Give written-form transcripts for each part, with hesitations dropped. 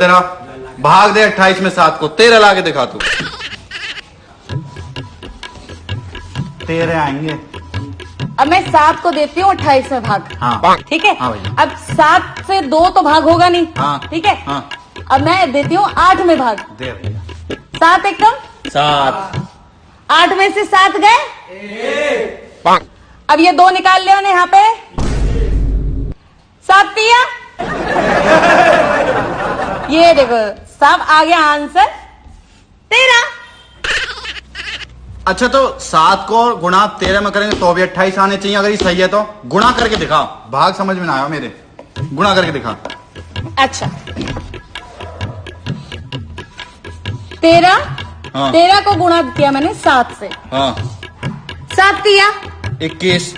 तेरा भाग दे 28 में 7 को। 13 ला के दिखा तू। 13 आएंगे। अब मैं 7 को देती हूँ 28 में भाग। हाँ ठीक है। हाँ भैया। अब 7 से 2 तो भाग होगा नहीं। हाँ ठीक है। हाँ। अब मैं देती हूँ 8 में भाग। दे भैया। 7 एकदम 7। 8 में से 7 गए। अब ये 2 निकाल ले यहाँ पे। 7 दिया। ये देखो सब आ गया आंसर 13। अच्छा तो 7 को गुणा 13 में करेंगे तो भी 28 आने चाहिए। अगर ये सही है तो गुणा करके दिखा। भाग समझ में ना आया मेरे। गुणा करके दिखा। अच्छा 13। हाँ। 13 को गुणा किया मैंने 7 से। हाँ 7 दिया। 21।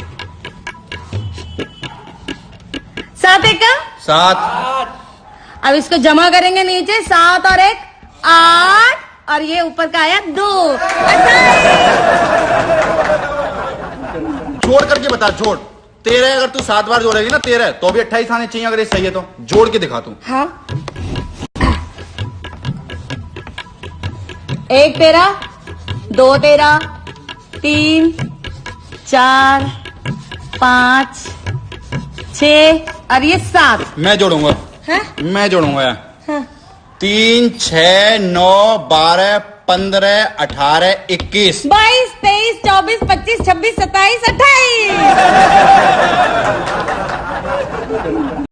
7 एक 7। अब इसको जमा करेंगे नीचे 7 और 1 8 और ये ऊपर का आया 2। जोड़ करके बता। जोड़ 13 अगर तू 7 बार जोड़ेगी ना 13 तो भी 28 आने चाहिए। अगर ये सही है तो जोड़ के दिखा तू। हाँ 1 13 2 13 3 4 5 6 और ये 7। मैं जोड़ूंगा। हाँ? मैं जोड़ूंगा यार। हाँ। 3 6 9 12 15 18 21 22 23 24 25 26 27 28।